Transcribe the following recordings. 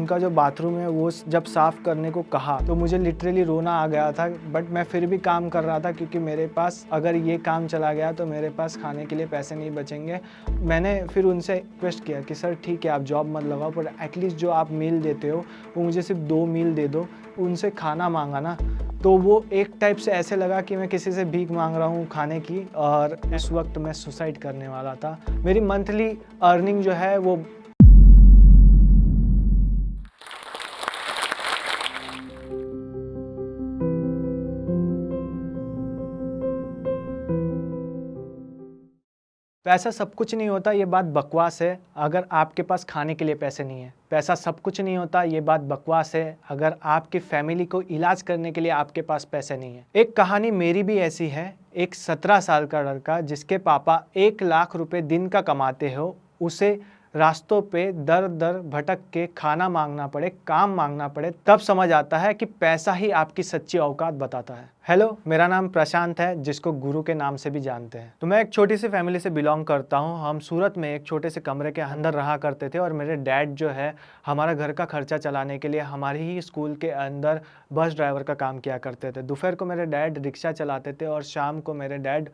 उनका जो बाथरूम है वो जब साफ़ करने को कहा तो मुझे लिटरली रोना आ गया था, बट मैं फिर भी काम कर रहा था क्योंकि मेरे पास अगर ये काम चला गया तो मेरे पास खाने के लिए पैसे नहीं बचेंगे। मैंने फिर उनसे रिक्वेस्ट किया कि सर ठीक है आप जॉब मत लगाओ, पर एटलीस्ट जो आप मील देते हो वो मुझे सिर्फ 2 मील दे दो। उनसे खाना मांगा ना, तो वो एक टाइप से ऐसे लगा कि मैं किसी से भीख मांग रहा हूँ खाने की, और उस वक्त मैं सुसाइड करने वाला था। मेरी मंथली अर्निंग जो है वो पैसा सब कुछ नहीं होता, ये बात बकवास है अगर आपके पास खाने के लिए पैसे नहीं है। पैसा सब कुछ नहीं होता, ये बात बकवास है अगर आपकी फैमिली को इलाज करने के लिए आपके पास पैसे नहीं है। एक कहानी मेरी भी ऐसी है। एक 17 साल का लड़का जिसके पापा 1 लाख रुपए दिन का कमाते हो, उसे रास्तों पे दर दर भटक के खाना मांगना पड़े, काम मांगना पड़े, तब समझ आता है कि पैसा ही आपकी सच्ची औकात बताता है। हेलो, मेरा नाम प्रशांत है, जिसको गुरु के नाम से भी जानते हैं। तो मैं एक छोटी सी फैमिली से बिलोंग करता हूँ। हम सूरत में एक छोटे से कमरे के अंदर रहा करते थे, और मेरे डैड जो है हमारा घर का खर्चा चलाने के लिए हमारे ही स्कूल के अंदर बस ड्राइवर का काम किया करते थे। दोपहर को मेरे डैड रिक्शा चलाते थे और शाम को मेरे डैड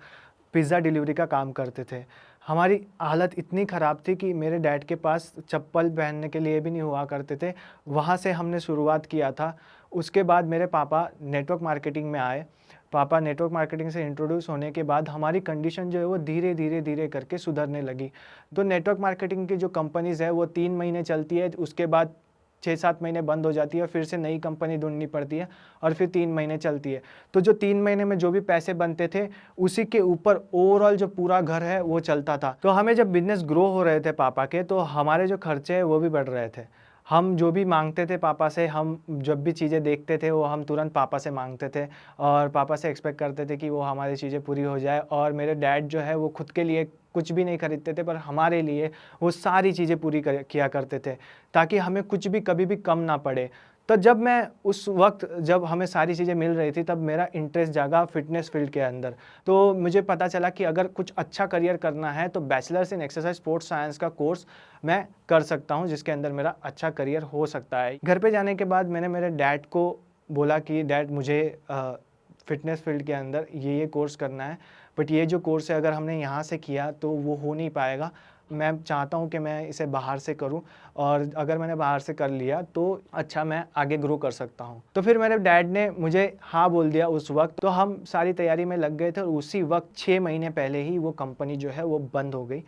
पिज़्ज़ा डिलीवरी का काम करते थे। हमारी हालत इतनी ख़राब थी कि मेरे डैड के पास चप्पल पहनने के लिए भी नहीं हुआ करते थे। वहाँ से हमने शुरुआत किया था। उसके बाद मेरे पापा नेटवर्क मार्केटिंग में आए। पापा नेटवर्क मार्केटिंग से इंट्रोड्यूस होने के बाद हमारी कंडीशन जो है वो धीरे धीरे धीरे करके सुधरने लगी। तो नेटवर्क मार्केटिंग की जो कंपनीज़ है वो 3 महीने चलती है, उसके बाद 6-7 महीने बंद हो जाती है और फिर से नई कंपनी ढूँढनी पड़ती है, और फिर 3 महीने चलती है। तो जो 3 महीने में जो भी पैसे बनते थे, उसी के ऊपर ओवरऑल जो पूरा घर है वो चलता था। तो हमें जब बिज़नेस ग्रो हो रहे थे पापा के, तो हमारे जो खर्चे हैं वो भी बढ़ रहे थे। हम जो भी माँगते थे पापा से, हम जब भी चीज़ें देखते थे वो हम तुरंत पापा से माँगते थे, और पापा से एक्सपेक्ट करते थे कि वो हमारी चीज़ें पूरी हो जाए। और मेरे डैड जो है वो खुद के लिए कुछ भी नहीं खरीदते थे, पर हमारे लिए वो सारी चीज़ें पूरी किया करते थे, ताकि हमें कुछ भी कभी भी कम ना पड़े। तो जब मैं उस वक़्त जब हमें सारी चीज़ें मिल रही थी, तब मेरा इंटरेस्ट जागा फ़िटनेस फ़ील्ड के अंदर। तो मुझे पता चला कि अगर कुछ अच्छा करियर करना है तो bachelors in exercise sports science का कोर्स मैं कर सकता हूँ, जिसके अंदर मेरा अच्छा करियर हो सकता है। घर पे जाने के बाद मैंने मेरे डैड को बोला कि डैड मुझे फ़िटनेस फ़ील्ड के अंदर ये कोर्स करना है, बट ये जो कोर्स है अगर हमने यहाँ से किया तो वो हो नहीं पाएगा। मैं चाहता हूँ कि मैं इसे बाहर से करूँ, और अगर मैंने बाहर से कर लिया तो अच्छा मैं आगे ग्रो कर सकता हूँ। तो फिर मेरे डैड ने मुझे हाँ बोल दिया उस वक़्त, तो हम सारी तैयारी में लग गए थे, और उसी वक़्त 6 महीने पहले ही वो कंपनी जो है वो बंद हो गई।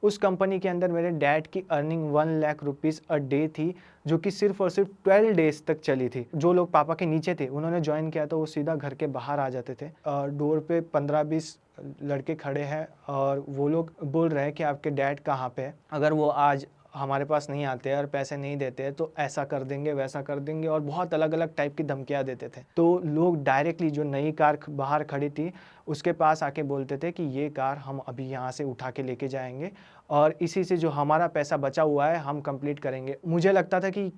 उस कंपनी के अंदर मेरे डैड की earning 1 lakh rupees a day थी, जो कि सिर्फ़ और सिर्फ 12 डेज़ तक चली थी। जो लोग पापा के नीचे थे उन्होंने जॉइन किया तो वो सीधा घर के बाहर आ जाते थे। डोर पे 15-20 लड़के खड़े हैं, और वो लोग बोल रहे हैं कि आपके डैड कहाँ पे है? अगर वो आज हमारे पास नहीं आते हैं और पैसे नहीं देते हैं तो ऐसा कर देंगे, वैसा कर देंगे, और बहुत अलग-अलग टाइप की धमकियाँ देते थे। तो लोग डायरेक्टली जो नई कार बाहर खड़ी थी, उसके पास आके बोलते थे कि ये कार हम अभी यहाँ से उठा के लेके जाएँगे, और इसी से जो हमारा पैसा बचा हुआ है हम कंप्लीट करेंगे। मुझे लगता था कि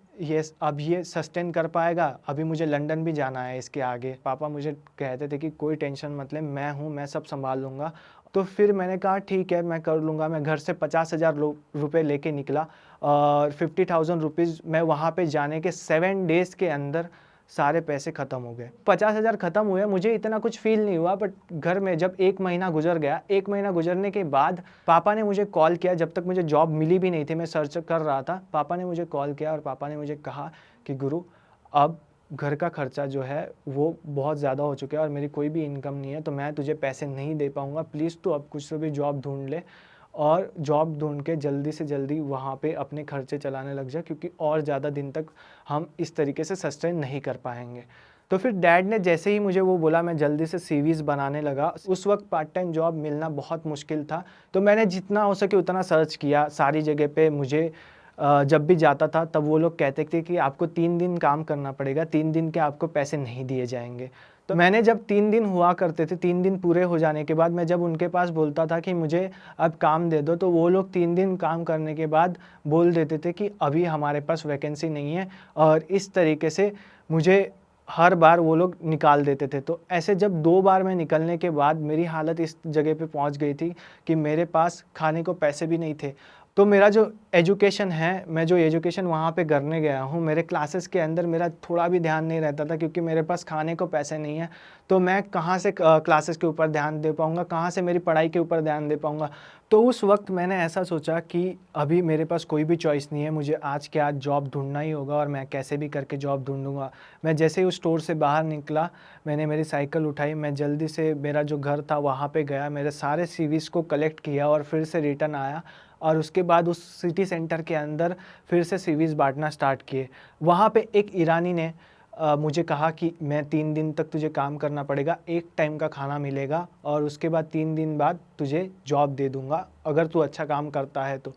अब ये सस्टेन कर पाएगा, अभी मुझे लंदन भी जाना है इसके आगे। पापा मुझे कहते थे कि कोई टेंशन मत ले, मैं हूँ, मैं सब सँभाल लूँगा। तो फिर मैंने कहा ठीक है मैं कर लूँगा। मैं घर से 50,000 रुपए लेके निकला, और 50,000 रुपीज़ मैं वहाँ पे जाने के 7 डेज़ के अंदर सारे पैसे ख़त्म हो गए। 50,000 ख़त्म हुए, मुझे इतना कुछ फ़ील नहीं हुआ, बट घर में जब 1 महीना गुज़र गया, 1 महीना गुज़रने के बाद पापा ने मुझे कॉल किया। जब तक मुझे जॉब मिली भी नहीं थी, मैं सर्च कर रहा था, पापा ने मुझे कॉल किया और पापा ने मुझे कहा कि गुरु, अब घर का खर्चा जो है वो बहुत ज़्यादा हो चुका है और मेरी कोई भी इनकम नहीं है, तो मैं तुझे पैसे नहीं दे पाऊँगा। प्लीज़ तू अब कुछ तो भी जॉब ढूँढ ले, और जॉब ढूँढ के जल्दी से जल्दी वहाँ पे अपने खर्चे चलाने लग जा, क्योंकि और ज़्यादा दिन तक हम इस तरीके से सस्टेन नहीं कर पाएँगे। तो फिर डैड ने जैसे ही मुझे वो बोला, मैं जल्दी से सीवीज़ बनाने लगा। उस वक़्त पार्ट टाइम जॉब मिलना बहुत मुश्किल था, तो मैंने जितना हो सके उतना सर्च किया सारी जगह पे। मुझे जब भी जाता था तब वो लोग कहते थे कि आपको 3 दिन काम करना पड़ेगा, 3 दिन के आपको पैसे नहीं दिए जाएँगे। तो मैंने जब 3 दिन हुआ करते थे, 3 दिन पूरे हो जाने के बाद मैं जब उनके पास बोलता था कि मुझे अब काम दे दो, तो वो लोग 3 दिन काम करने के बाद बोल देते थे कि अभी हमारे पास वैकेंसी नहीं है, और इस तरीके से मुझे हर बार वो लोग निकाल देते थे। तो ऐसे जब 2 बार मैं निकलने के बाद मेरी हालत इस जगह पे पहुँच गई थी कि मेरे पास खाने को पैसे भी नहीं थे, तो मेरा जो एजुकेशन है, मैं जो एजुकेशन वहाँ पे करने गया हूँ, मेरे क्लासेस के अंदर मेरा थोड़ा भी ध्यान नहीं रहता था क्योंकि मेरे पास खाने को पैसे नहीं है। तो मैं कहाँ से क्लासेस के ऊपर ध्यान दे पाऊँगा, कहाँ से मेरी पढ़ाई के ऊपर ध्यान दे पाऊँगा। तो उस वक़्त मैंने ऐसा सोचा कि अभी मेरे पास कोई भी चॉइस नहीं है, मुझे आज के आज जॉब ढूँढना ही होगा और मैं कैसे भी करके जॉब ढूँढूँगा। मैं जैसे ही उस स्टोर से बाहर निकला, मैंने मेरी साइकिल उठाई, मैं जल्दी से मेरा जो घर था वहाँ पे गया, मेरे सारे सीवीज़ को कलेक्ट किया और फिर से रिटर्न आया और उसके बाद उस सिटी सेंटर के अंदर फिर से सीवीज़ बाँटना स्टार्ट किए। वहाँ पे एक ईरानी ने मुझे कहा कि मैं 3 दिन तक तुझे काम करना पड़ेगा, 1 टाइम का खाना मिलेगा और उसके बाद 3 दिन बाद तुझे जॉब दे दूँगा, अगर तू अच्छा काम करता है तो।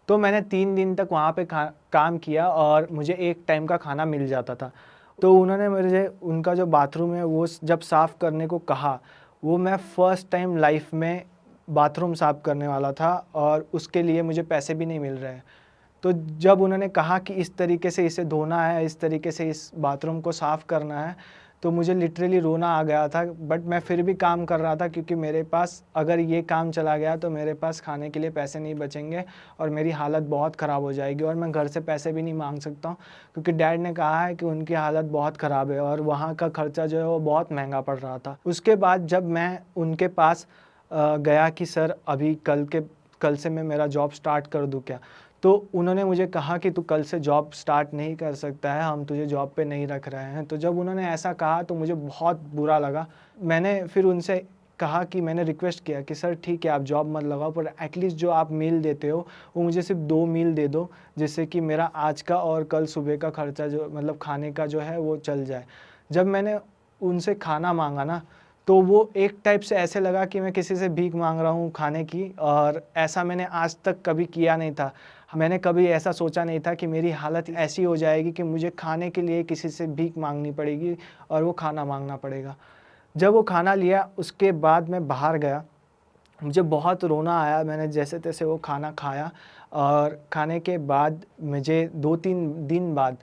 तो मैंने 3 दिन तक वहाँ पे काम किया और मुझे 1 टाइम का खाना मिल जाता था। तो उन्होंने मुझे उनका जो बाथरूम है वो जब साफ़ करने को कहा, वो मैं फर्स्ट टाइम लाइफ़ में बाथरूम साफ़ करने वाला था और उसके लिए मुझे पैसे भी नहीं मिल रहे हैं। तो जब उन्होंने कहा कि इस तरीके से इसे धोना है, इस तरीके से इस बाथरूम को साफ़ करना है, तो मुझे लिटरली रोना आ गया था। बट मैं फिर भी काम कर रहा था क्योंकि मेरे पास अगर ये काम चला गया तो मेरे पास खाने के लिए पैसे नहीं बचेंगे और मेरी हालत बहुत ख़राब हो जाएगी और मैं घर से पैसे भी नहीं माँग सकता हूँ क्योंकि डैड ने कहा है कि उनकी हालत बहुत ख़राब है और वहाँ का खर्चा जो है वो बहुत महँगा पड़ रहा था। उसके बाद जब मैं उनके पास गया कि सर अभी कल से मैं मेरा जॉब स्टार्ट कर दूँ क्या? तो उन्होंने मुझे कहा कि तू कल से जॉब स्टार्ट नहीं कर सकता है, हम तुझे जॉब पे नहीं रख रहे हैं। तो जब उन्होंने ऐसा कहा तो मुझे बहुत बुरा लगा। मैंने फिर उनसे कहा कि मैंने रिक्वेस्ट किया कि सर ठीक है आप जॉब मत लगाओ पर एटलीस्ट जो आप मील देते हो वो मुझे सिर्फ़ 2 मील दे दो, जिससे कि मेरा आज का और कल सुबह का खर्चा जो मतलब खाने का जो है वो चल जाए। जब मैंने उनसे खाना माँगा ना, तो वो एक टाइप से ऐसे लगा कि मैं किसी से भीख माँग रहा हूँ खाने की और ऐसा मैंने आज तक कभी किया नहीं था। मैंने कभी ऐसा सोचा नहीं था कि मेरी हालत ऐसी हो जाएगी कि मुझे खाने के लिए किसी से भीख माँगनी पड़ेगी और वो खाना माँगना पड़ेगा। जब वो खाना लिया उसके बाद मैं बाहर गया, मुझे बहुत रोना आया, मैंने जैसे-तैसे वो खाना खाया और खाने के बाद मुझे 2-3 दिन बाद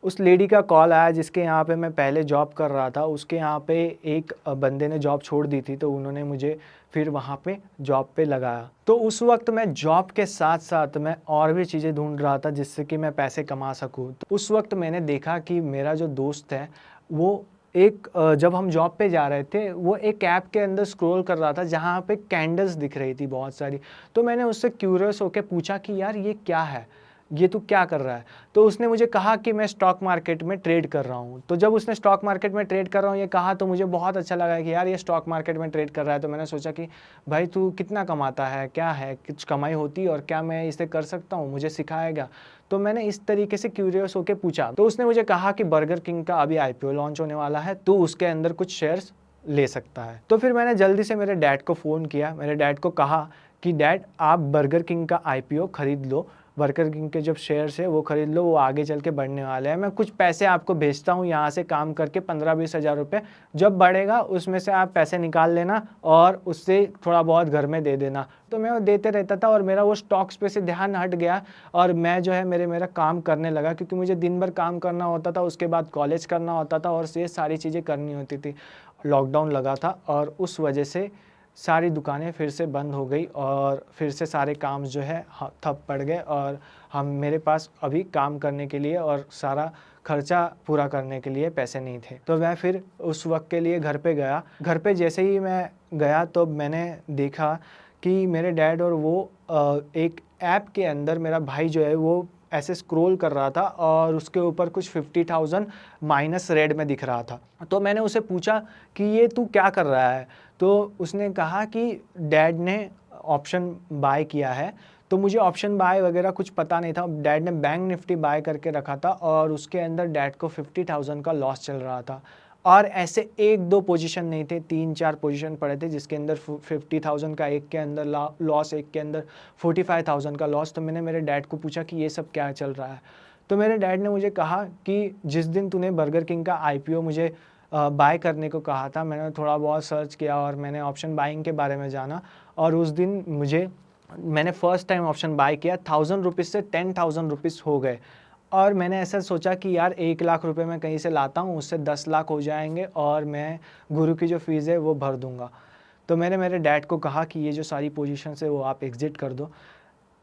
उस लेडी का कॉल आया जिसके यहाँ पे मैं पहले जॉब कर रहा था, उसके यहाँ पे एक बंदे ने जॉब छोड़ दी थी, तो उन्होंने मुझे फिर वहाँ पे जॉब पे लगाया। तो उस वक़्त मैं जॉब के साथ-साथ मैं और भी चीज़ें ढूँढ रहा था जिससे कि मैं पैसे कमा सकूँ। तो उस वक़्त मैंने देखा कि मेरा जो दोस्त है, वो जब हम जॉब पे जा रहे थे, वो एक ऐप के अंदर स्क्रॉल कर रहा था जहाँ पे कैंडल्स दिख रही थी बहुत सारी। तो मैंने उससे क्यूरियस होके पूछा कि यार ये क्या है? ये तू क्या कर रहा है? तो उसने मुझे कहा कि मैं स्टॉक मार्केट में ट्रेड कर रहा हूँ। तो जब उसने स्टॉक मार्केट में ट्रेड कर रहा हूँ ये कहा तो मुझे बहुत अच्छा लगा कि यार ये स्टॉक मार्केट में ट्रेड कर रहा है। तो मैंने सोचा कि भाई तू कितना कमाता है? क्या है? कुछ कमाई होती है और क्या मैं इसे कर सकता हूँ? मुझे सिखाएगा? तो मैंने इस तरीके से क्यूरियस होके पूछा। तो उसने मुझे कहा कि बर्गर किंग का अभी आईपीओ लॉन्च होने वाला है, तू उसके अंदर कुछ शेयर्स ले सकता है। तो फिर मैंने जल्दी से मेरे डैड को फ़ोन किया। मेरे डैड को कहा कि डैड आप बर्गर किंग का आईपीओ खरीद लो, बर्गर किंग के जब शेयर्स है वो खरीद लो, वो आगे चल के बढ़ने वाले हैं। मैं कुछ पैसे आपको भेजता हूँ यहाँ से काम करके 15-20 हज़ार रुपये, जब बढ़ेगा उसमें से आप पैसे निकाल लेना और उससे थोड़ा बहुत घर में दे देना। तो मैं वो देते रहता था और मेरा वो स्टॉक्स पे से ध्यान हट गया और मैं जो है मेरा काम करने लगा क्योंकि मुझे दिन भर काम करना होता था, उसके बाद कॉलेज करना होता था और ये सारी चीज़ें करनी होती थी। लॉकडाउन लगा था और उस वजह से सारी दुकानें फिर से बंद हो गई और फिर से सारे काम जो है ठप पड़ गए और हम मेरे पास अभी काम करने के लिए और सारा खर्चा पूरा करने के लिए पैसे नहीं थे। तो मैं फिर उस वक़्त के लिए घर पे गया। घर पे जैसे ही मैं गया तो मैंने देखा कि मेरे डैड और वो एक ऐप के अंदर मेरा भाई जो है वो ऐसे स्क्रॉल कर रहा था और उसके ऊपर कुछ 50,000 माइनस रेड में दिख रहा था। तो मैंने उसे पूछा कि ये तू क्या कर रहा है? तो उसने कहा कि डैड ने ऑप्शन बाय किया है। तो मुझे ऑप्शन बाय वगैरह कुछ पता नहीं था। डैड ने बैंक निफ्टी बाय करके रखा था और उसके अंदर डैड को 50,000 का लॉस चल रहा था। और ऐसे 1-2 पोजीशन नहीं थे, 3-4 पोजीशन पड़े थे जिसके अंदर 50,000 का एक के अंदर लॉस, एक के अंदर 45,000 का लॉस। तो मैंने मेरे डैड को पूछा कि ये सब क्या चल रहा है? तो मेरे डैड ने मुझे कहा कि जिस दिन तूने बर्गर किंग का आईपीओ मुझे बाय करने को कहा था, मैंने थोड़ा बहुत सर्च किया और मैंने ऑप्शन बाइंग के बारे में जाना और उस दिन मैंने फर्स्ट टाइम ऑप्शन बाय किया, 1000 रुपीज़ से 10,000 रुपीज़ हो गए। और मैंने ऐसा सोचा कि यार 1 लाख रुपए मैं कहीं से लाता हूँ, उससे 10 लाख हो जाएँगे और मैं गुरु की जो फ़ीस है वो भर दूँगा। तो मैंने मेरे डैड को कहा कि ये जो सारी पोज़ीशंस है वो आप एग्ज़िट कर दो।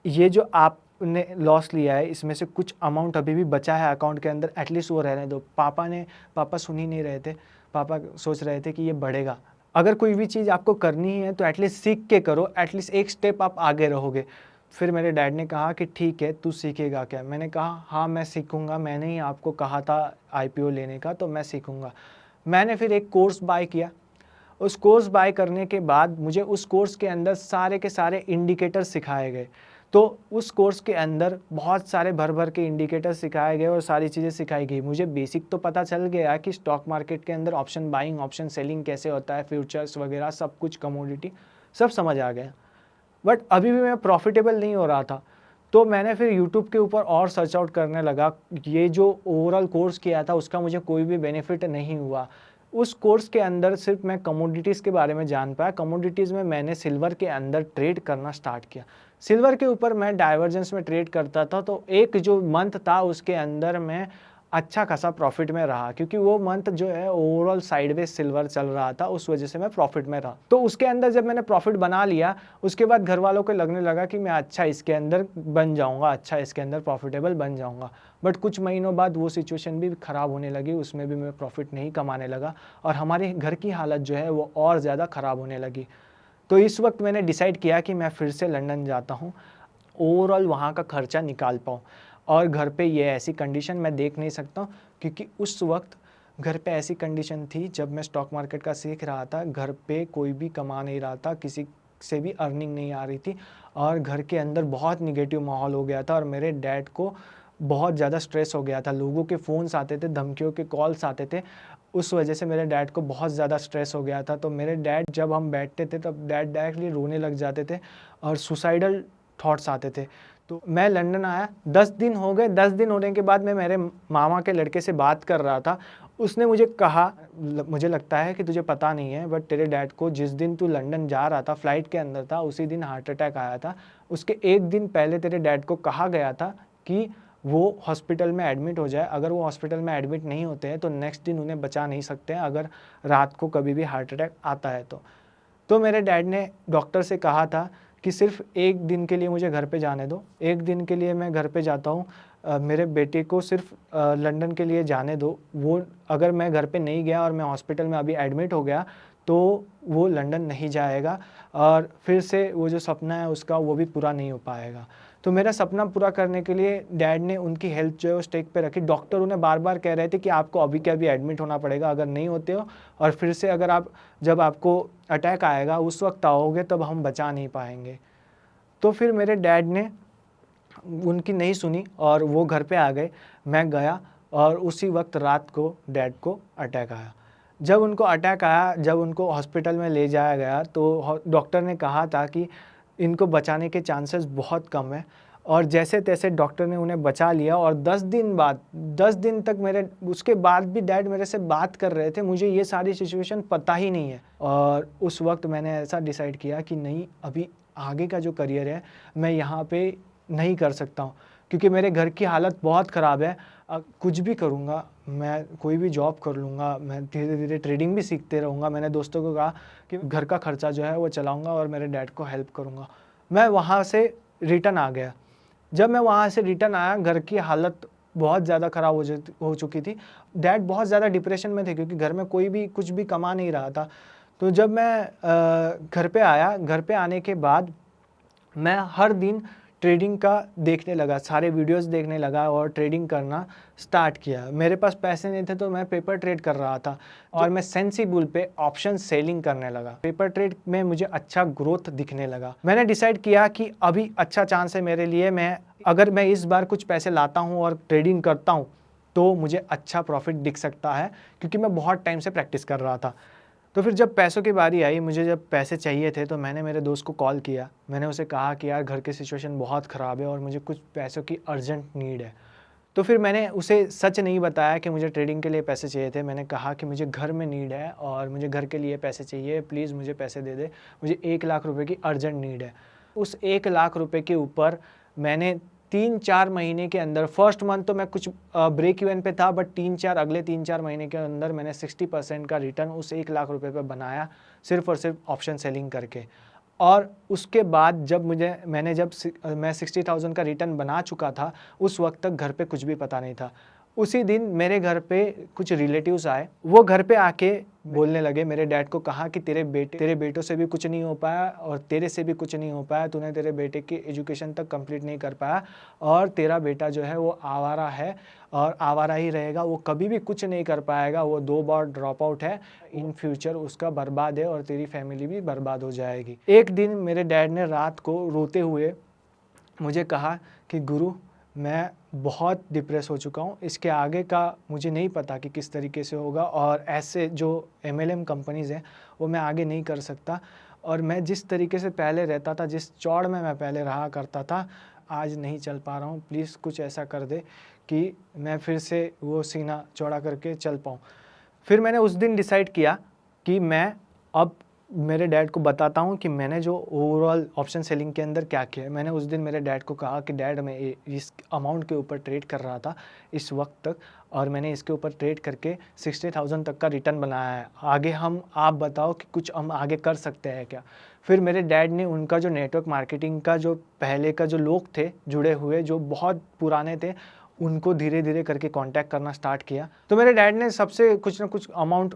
ये जो आपने लॉस लिया है इसमें से कुछ अमाउंट अभी भी बचा है अकाउंट के अंदर, एटलीस्ट वो रहने दो। पापा सुन ही नहीं रहे थे, पापा सोच रहे थे कि ये बढ़ेगा। अगर कोई भी चीज़ आपको करनी है तो एटलीस्ट सीख के करो, एटलीस्ट एक स्टेप आप आगे रहोगे। फिर मेरे डैड ने कहा कि ठीक है, तू सीखेगा क्या? मैंने कहा हाँ मैं सीखूंगा, मैंने ही आपको कहा था आईपीओ लेने का, तो मैं सीखूंगा। मैंने फिर एक कोर्स बाय किया। उस कोर्स बाय करने के बाद मुझे उस कोर्स के अंदर सारे के सारे इंडिकेटर सिखाए गए। तो उस कोर्स के अंदर बहुत सारे भर भर के इंडिकेटर सिखाए गए और सारी चीज़ें सिखाई गई। मुझे बेसिक तो पता चल गया कि स्टॉक मार्केट के अंदर ऑप्शन बाइंग, ऑप्शन सेलिंग कैसे होता है, फ्यूचर्स वगैरह सब कुछ, कमोडिटी सब समझ आ गया। बट अभी भी मैं प्रॉफिटेबल नहीं हो रहा था। तो मैंने फिर यूट्यूब के ऊपर और सर्च आउट करने लगा। ये जो ओवरऑल कोर्स किया था उसका मुझे कोई भी बेनिफिट नहीं हुआ। उस कोर्स के अंदर सिर्फ मैं कमोडिटीज़ के बारे में जान पाया। कमोडिटीज़ में मैंने सिल्वर के अंदर ट्रेड करना स्टार्ट किया। सिल्वर के ऊपर मैं डाइवर्जेंस में ट्रेड करता था, तो एक जो मंथ था उसके अंदर मैं अच्छा खासा प्रॉफिट में रहा, क्योंकि वो मंथ जो है ओवरऑल साइडवेज सिल्वर चल रहा था, उस वजह से मैं प्रॉफिट में रहा। तो उसके अंदर जब मैंने प्रॉफिट बना लिया, उसके बाद घर वालों को लगने लगा कि मैं अच्छा इसके अंदर बन जाऊंगा, अच्छा इसके अंदर प्रॉफिटेबल बन जाऊंगा। बट कुछ महीनों बाद वो सिचुएशन भी ख़राब होने लगी, उसमें भी मैं प्रॉफिट नहीं कमाने लगा और हमारे घर की हालत जो है वो और ज़्यादा ख़राब होने लगी। तो इस वक्त मैंने डिसाइड किया कि मैं फिर से लंदन जाता हूँ, ओवरऑल वहाँ का खर्चा निकाल पाऊँ। और घर पे ये ऐसी कंडीशन मैं देख नहीं सकता हूँ, क्योंकि उस वक्त घर पे ऐसी कंडीशन थी जब मैं स्टॉक मार्केट का सीख रहा था, घर पे कोई भी कमा नहीं रहा था, किसी से भी अर्निंग नहीं आ रही थी और घर के अंदर बहुत निगेटिव माहौल हो गया था और मेरे डैड को बहुत ज़्यादा स्ट्रेस हो गया था। लोगों के फ़ोन्स आते थे, धमकियों के कॉल्स आते थे, उस वजह से मेरे डैड को बहुत ज़्यादा स्ट्रेस हो गया था। तो मेरे डैड, जब हम बैठते थे तब डैड डायरेक्टली रोने लग जाते थे और सुसाइडल थॉट्स आते थे। तो मैं लंदन आया, 10 दिन हो गए। 10 दिन होने के बाद मैं मेरे मामा के लड़के से बात कर रहा था। उसने मुझे कहा, मुझे लगता है कि तुझे पता नहीं है, बट तेरे डैड को जिस दिन तू लंदन जा रहा था, फ्लाइट के अंदर था, उसी दिन हार्ट अटैक आया था। उसके एक दिन पहले तेरे डैड को कहा गया था कि वो हॉस्पिटल में एडमिट हो जाए। अगर वो हॉस्पिटल में एडमिट नहीं होते हैं तो नेक्स्ट दिन उन्हें बचा नहीं सकते हैं, अगर रात को कभी भी हार्ट अटैक आता है तो मेरे डैड ने डॉक्टर से कहा था कि सिर्फ एक दिन के लिए मुझे घर पे जाने दो। एक दिन के लिए मैं घर पे जाता हूँ, मेरे बेटे को सिर्फ लंदन के लिए जाने दो। वो अगर मैं घर पे नहीं गया और मैं हॉस्पिटल में अभी एडमिट हो गया तो वो लंदन नहीं जाएगा और फिर से वो जो सपना है उसका वो भी पूरा नहीं हो पाएगा। तो मेरा सपना पूरा करने के लिए डैड ने उनकी हेल्थ जो है वो स्टेक पे रखी। डॉक्टर उन्हें बार बार कह रहे थे कि आपको अभी के अभी एडमिट होना पड़ेगा, अगर नहीं होते हो और फिर से अगर आप, जब आपको अटैक आएगा उस वक्त आओगे तब हम बचा नहीं पाएंगे। तो फिर मेरे डैड ने उनकी नहीं सुनी और वो घर पे आ गए। मैं गया और उसी वक्त रात को डैड को अटैक आया। जब उनको अटैक आया, जब उनको हॉस्पिटल में ले जाया गया तो डॉक्टर ने कहा था कि इनको बचाने के चांसेस बहुत कम है और जैसे तैसे डॉक्टर ने उन्हें बचा लिया। और 10 दिन बाद, 10 दिन तक मेरे, उसके बाद भी डैड मेरे से बात कर रहे थे, मुझे ये सारी सिचुएशन पता ही नहीं है। और उस वक्त मैंने ऐसा डिसाइड किया कि नहीं, अभी आगे का जो करियर है मैं यहाँ पे नहीं कर सकता हूँ, क्योंकि मेरे घर की हालत बहुत ख़राब है। कुछ भी करूँगा, मैं कोई भी जॉब कर लूँगा, मैं धीरे धीरे ट्रेडिंग भी सीखते रहूँगा। मैंने दोस्तों को कहा कि घर का खर्चा जो है वो चलाऊँगा और मेरे डैड को हेल्प करूँगा। मैं वहाँ से रिटर्न आ गया। जब मैं वहाँ से रिटर्न आया, घर की हालत बहुत ज़्यादा ख़राब हो चुकी थी। डैड बहुत ज़्यादा डिप्रेशन में थे क्योंकि घर में कोई भी कुछ भी कमा नहीं रहा था। तो जब मैं घर पे आया, घर पे आने के बाद मैं हर दिन ट्रेडिंग का देखने लगा, सारे वीडियोस देखने लगा और ट्रेडिंग करना स्टार्ट किया। मेरे पास पैसे नहीं थे तो मैं पेपर ट्रेड कर रहा था और मैं सेंसिबल पे ऑप्शन सेलिंग करने लगा। पेपर ट्रेड में मुझे अच्छा ग्रोथ दिखने लगा। मैंने डिसाइड किया कि अभी अच्छा चांस है मेरे लिए, अगर मैं इस बार कुछ पैसे लाता हूँ और ट्रेडिंग करता हूँ तो मुझे अच्छा प्रॉफिट दिख सकता है, क्योंकि मैं बहुत टाइम से प्रैक्टिस कर रहा था। तो फिर जब पैसों की बारी आई, मुझे जब पैसे चाहिए थे तो मैंने मेरे दोस्त को कॉल किया। मैंने उसे कहा कि यार घर की सिचुएशन बहुत ख़राब है और मुझे कुछ पैसों की अर्जेंट नीड है। तो फिर मैंने उसे सच नहीं बताया कि मुझे ट्रेडिंग के लिए पैसे चाहिए थे। मैंने कहा कि मुझे घर में नीड है और मुझे घर के लिए पैसे चाहिए, प्लीज़ मुझे पैसे दे दे, मुझे 1 लाख रुपए की अर्जेंट नीड है। उस 1 लाख रुपए के ऊपर मैंने 3-4 महीने के अंदर, फर्स्ट मंथ तो मैं कुछ ब्रेक इवन पे था, बट अगले 3-4 महीने के अंदर मैंने 60% का रिटर्न उस 1 लाख रुपए पे बनाया, सिर्फ और सिर्फ ऑप्शन सेलिंग करके। और उसके बाद जब मैं 60,000 का रिटर्न बना चुका था, उस वक्त तक घर पे कुछ भी पता नहीं था। उसी दिन मेरे घर पे कुछ रिलेटिव्स आए, वो घर पे आके बोलने लगे, मेरे डैड को कहा कि तेरे बेटों से भी कुछ नहीं हो पाया और तेरे से भी कुछ नहीं हो पाया, तूने तेरे बेटे की एजुकेशन तक कंप्लीट नहीं कर पाया और तेरा बेटा जो है वो आवारा है और आवारा ही रहेगा, वो कभी भी कुछ नहीं कर पाएगा, वो 2 बार ड्रॉप आउट है, इन फ्यूचर उसका बर्बाद है और तेरी फैमिली भी बर्बाद हो जाएगी। एक दिन मेरे डैड ने रात को रोते हुए मुझे कहा कि गुरु, मैं बहुत डिप्रेस हो चुका हूँ, इसके आगे का मुझे नहीं पता कि किस तरीके से होगा और ऐसे जो MLM कंपनीज़ हैं वो मैं आगे नहीं कर सकता और मैं जिस तरीके से पहले रहता था, जिस चौड़ में मैं पहले रहा करता था, आज नहीं चल पा रहा हूँ। प्लीज़ कुछ ऐसा कर दे कि मैं फिर से वो सीना चौड़ा करके चल पाऊँ। फिर मैंने उस दिन डिसाइड किया कि मैं अब मेरे डैड को बताता हूँ कि मैंने जो ओवरऑल ऑप्शन सेलिंग के अंदर क्या किया है। मैंने उस दिन मेरे डैड को कहा कि डैड, मैं इस अमाउंट के ऊपर ट्रेड कर रहा था इस वक्त तक और मैंने इसके ऊपर ट्रेड करके 60,000 तक का रिटर्न बनाया है। आगे आप बताओ कि कुछ हम आगे कर सकते हैं क्या। फिर मेरे डैड ने उनका जो नेटवर्क मार्केटिंग का जो पहले का जो लोग थे जुड़े हुए, जो बहुत पुराने थे, उनको धीरे धीरे करके कांटेक्ट करना स्टार्ट किया। तो मेरे डैड ने सबसे कुछ ना कुछ अमाउंट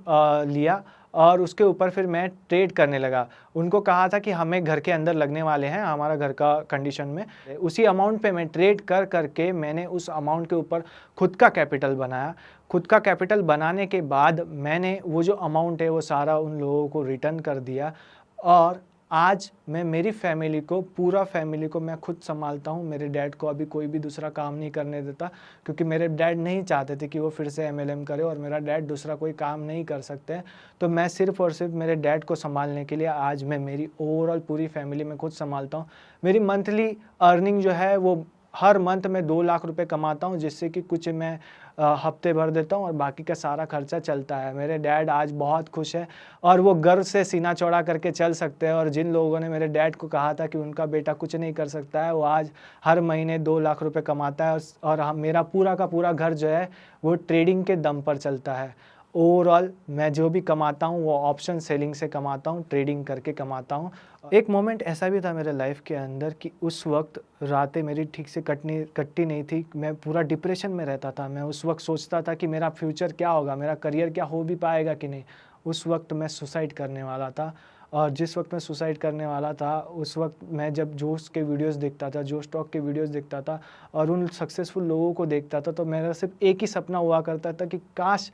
लिया और उसके ऊपर फिर मैं ट्रेड करने लगा। उनको कहा था कि हमें घर के अंदर लगने वाले हैं, हमारा घर का कंडीशन में, उसी अमाउंट पे मैं ट्रेड करके मैंने उस अमाउंट के ऊपर खुद का कैपिटल बनाया। खुद का कैपिटल बनाने के बाद मैंने वो जो अमाउंट है वो सारा उन लोगों को रिटर्न कर दिया और आज मैं मेरी फैमिली को, पूरा फैमिली को मैं खुद संभालता हूँ। मेरे डैड को अभी कोई भी दूसरा काम नहीं करने देता क्योंकि मेरे डैड नहीं चाहते थे कि वो फिर से MLM करे और मेरा डैड दूसरा कोई काम नहीं कर सकते। तो मैं सिर्फ़ और सिर्फ मेरे डैड को संभालने के लिए आज मैं मेरी ओवरऑल पूरी फैमिली में खुद संभालता हूँ। मेरी मंथली अर्निंग जो है वो हर मंथ में 2 लाख रुपए कमाता हूँ, जिससे कि कुछ मैं हफ्ते भर देता हूँ और बाकी का सारा खर्चा चलता है। मेरे डैड आज बहुत खुश है और वो गर्व से सीना चौड़ा करके चल सकते हैं और जिन लोगों ने मेरे डैड को कहा था कि उनका बेटा कुछ नहीं कर सकता है, वो आज हर महीने 2 लाख रुपए कमाता है और मेरा पूरा का पूरा घर जो है वो ट्रेडिंग के दम पर चलता है। ओवरऑल मैं जो भी कमाता हूँ वो ऑप्शन सेलिंग से कमाता हूँ, ट्रेडिंग करके कमाता हूँ। एक मोमेंट ऐसा भी था मेरे लाइफ के अंदर कि उस वक्त रातें मेरी ठीक से कटती नहीं थी, मैं पूरा डिप्रेशन में रहता था। मैं उस वक्त सोचता था कि मेरा फ्यूचर क्या होगा, मेरा करियर क्या हो भी पाएगा कि नहीं। उस वक्त मैं सुसाइड करने वाला था और जिस वक्त मैं सुसाइड करने वाला था उस वक्त मैं जब जोश के वीडियोस देखता था, जोश टॉक के वीडियोस देखता था और उन सक्सेसफुल लोगों को देखता था, तो मेरा सिर्फ एक ही सपना हुआ करता था कि काश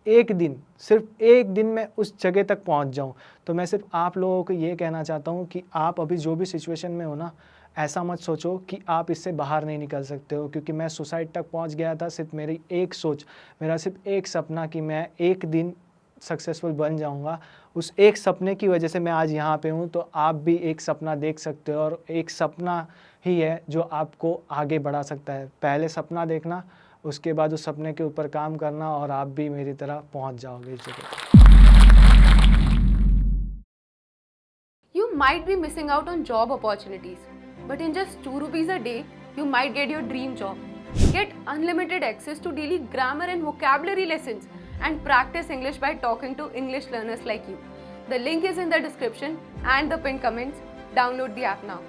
एक दिन, सिर्फ एक दिन मैं उस जगह तक पहुंच जाऊं। तो मैं सिर्फ आप लोगों को ये कहना चाहता हूं कि आप अभी जो भी सिचुएशन में हो ना, ऐसा मत सोचो कि आप इससे बाहर नहीं निकल सकते हो, क्योंकि मैं सुसाइड तक पहुंच गया था सिर्फ मेरी एक सोच, मेरा सिर्फ एक सपना कि मैं एक दिन सक्सेसफुल बन जाऊंगा। उस एक सपने की वजह से मैं आज यहाँ पे हूँ। तो आप भी एक सपना देख सकते हो और एक सपना ही है जो आपको आगे बढ़ा सकता है। पहले सपना देखना, उसके बाद उस सपने के ऊपर काम करना और आप भी मेरी तरह पहुंच जाओगे इस जगह। You might be missing out on job opportunities, but in just 2 rupees a day, you might get your dream job. Get unlimited access to daily grammar and vocabulary lessons and practice English by talking to English learners like you. The link is in the description and the pinned comments. Download the app now.